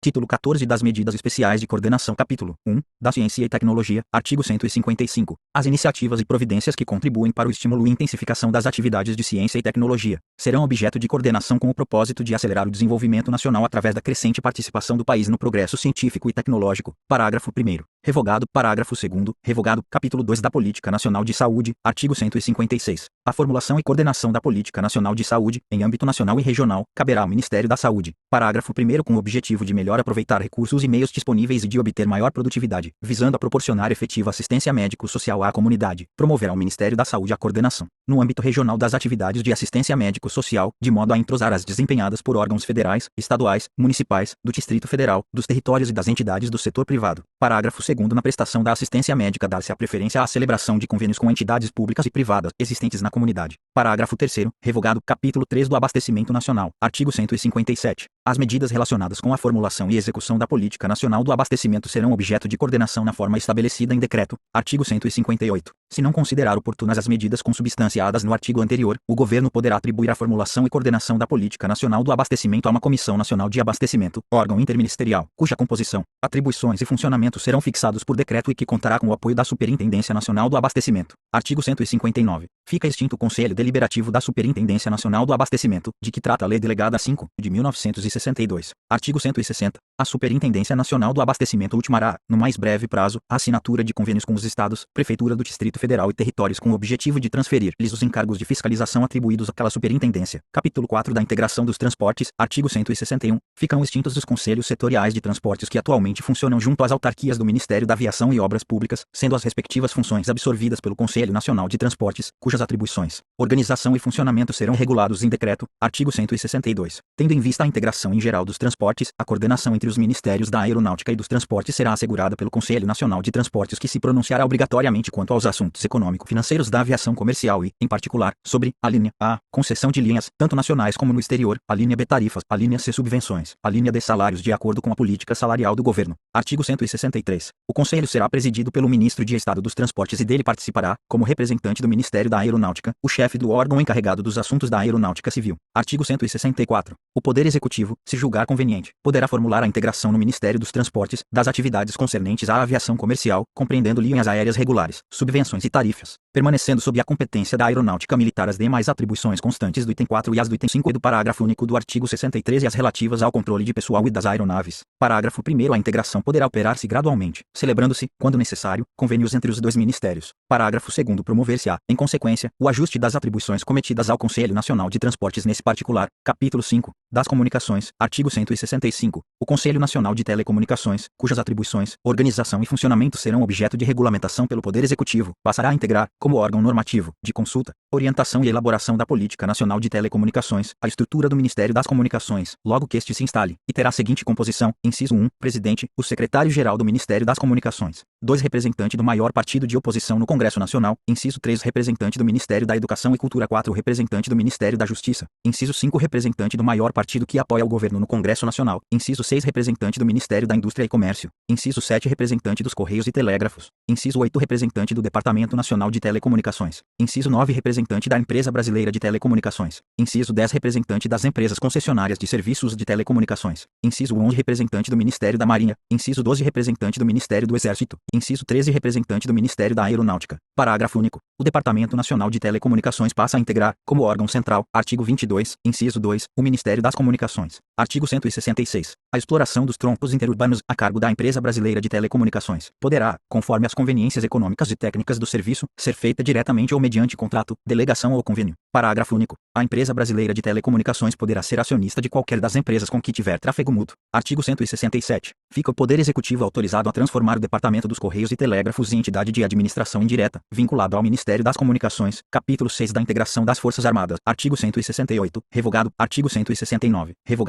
Título 14 das Medidas Especiais de Coordenação. Capítulo 1 da Ciência e Tecnologia. Artigo 155. As iniciativas e providências que contribuem para o estímulo e intensificação das atividades de ciência e tecnologia serão objeto de coordenação com o propósito de acelerar o desenvolvimento nacional através da crescente participação do país no progresso científico e tecnológico. Parágrafo 1º. Revogado. Parágrafo 2º. Revogado. Capítulo 2 da Política Nacional de Saúde. Artigo 156. A formulação e coordenação da Política Nacional de Saúde, em âmbito nacional e regional, caberá ao Ministério da Saúde. Parágrafo 1º. Com o objetivo de melhor aproveitar recursos e meios disponíveis e de obter maior produtividade, visando a proporcionar efetiva assistência médico-social à comunidade, promoverá o Ministério da Saúde a coordenação, no âmbito regional das atividades de assistência médico-social, de modo a entrosar as desempenhadas por órgãos federais, estaduais, municipais, do Distrito Federal, dos territórios e das entidades do setor privado. Parágrafo 2º. Na prestação da assistência médica dar-se a preferência à celebração de convênios com entidades públicas e privadas existentes na comunidade. Parágrafo 3º. Revogado. Capítulo 3 do Abastecimento Nacional. Artigo 157. As medidas relacionadas com a formulação e execução da Política Nacional do Abastecimento serão objeto de coordenação na forma estabelecida em decreto. Artigo 158. Se não considerar oportunas as medidas consubstanciadas no artigo anterior, o Governo poderá atribuir a formulação e coordenação da Política Nacional do Abastecimento a uma Comissão Nacional de Abastecimento, órgão interministerial, cuja composição, atribuições e funcionamento serão fixados por decreto e que contará com o apoio da Superintendência Nacional do Abastecimento. Artigo 159. Fica extinto o Conselho Deliberativo da Superintendência Nacional do Abastecimento, de que trata a Lei Delegada 5, de 1962. Artigo 160. A Superintendência Nacional do Abastecimento ultimará, no mais breve prazo, a assinatura de convênios com os Estados, Prefeitura do Distrito Federal e territórios com o objetivo de transferir-lhes os encargos de fiscalização atribuídos àquela superintendência. Capítulo 4 da Integração dos Transportes. Artigo 161. Ficam extintos os conselhos setoriais de transportes que atualmente funcionam junto às autarquias do Ministério da Aviação e Obras Públicas, sendo as respectivas funções absorvidas pelo Conselho Nacional de Transportes, cujas atribuições, organização e funcionamento serão regulados em decreto. Artigo 162. Tendo em vista a integração em geral dos transportes, a coordenação entre os Ministérios da Aeronáutica e dos Transportes será assegurada pelo Conselho Nacional de Transportes, que se pronunciará obrigatoriamente quanto aos assuntos econômico-financeiros da aviação comercial e, em particular, sobre a linha A, concessão de linhas, tanto nacionais como no exterior, a linha B, tarifas, a linha C, subvenções, a linha D, salários de acordo com a política salarial do governo. Artigo 163. O Conselho será presidido pelo Ministro de Estado dos Transportes e dele participará, como representante do Ministério da Aeronáutica, o chefe do órgão encarregado dos assuntos da aeronáutica civil. Artigo 164. O Poder Executivo, se julgar conveniente, poderá formular a integração no Ministério dos Transportes das atividades concernentes à aviação comercial, compreendendo linhas aéreas regulares, subvenções e tarifas, permanecendo sob a competência da Aeronáutica Militar as demais atribuições constantes do item 4 e as do item 5 e do parágrafo único do artigo 63 e as relativas ao controle de pessoal e das aeronaves. Parágrafo 1º. A integração poderá operar-se gradualmente, celebrando-se, quando necessário, convênios entre os dois ministérios. Parágrafo 2º. Promover-se-á, em consequência, o ajuste das atribuições cometidas ao Conselho Nacional de Transportes nesse particular. Capítulo 5 das Comunicações. Artigo 165. O Conselho Nacional de Telecomunicações, cujas atribuições, organização e funcionamento serão objeto de regulamentação pelo Poder Executivo, passará a integrar, como órgão normativo, de consulta, orientação e elaboração da Política Nacional de Telecomunicações, a estrutura do Ministério das Comunicações, logo que este se instale, e terá a seguinte composição: inciso 1, presidente, o secretário-geral do Ministério das Comunicações; 2, representante do maior partido de oposição no Congresso Nacional; inciso 3, representante do Ministério da Educação e Cultura; 4, representante do Ministério da Justiça; inciso 5, representante do maior partido que apoia o governo no Congresso Nacional; inciso 6, representante do Ministério da Indústria e Comércio; inciso 7, representante dos Correios e Telégrafos; inciso 8, representante do Departamento Nacional de Telecomunicações; inciso 9, representante da Empresa Brasileira de Telecomunicações; inciso 10, representante das empresas concessionárias de serviços de telecomunicações; inciso 11, representante do Ministério da Marinha; inciso 12, representante do Ministério do Exército; inciso 13, representante do Ministério da Aeronáutica. Parágrafo único. O Departamento Nacional de Telecomunicações passa a integrar, como órgão central, artigo 22, inciso 2, o Ministério das Comunicações. Artigo 166. A exploração dos troncos interurbanos, a cargo da Empresa Brasileira de Telecomunicações, poderá, conforme as conveniências econômicas e técnicas do serviço, ser feita diretamente ou mediante contrato, delegação ou convênio. Parágrafo único. A Empresa Brasileira de Telecomunicações poderá ser acionista de qualquer das empresas com que tiver tráfego mútuo. Artigo 167. Fica o Poder Executivo autorizado a transformar o Departamento dos Correios e Telégrafos em entidade de administração indireta, vinculado ao Ministério das Comunicações. Capítulo 6 da Integração das Forças Armadas. Artigo 168. Revogado. Artigo 169. Revogado.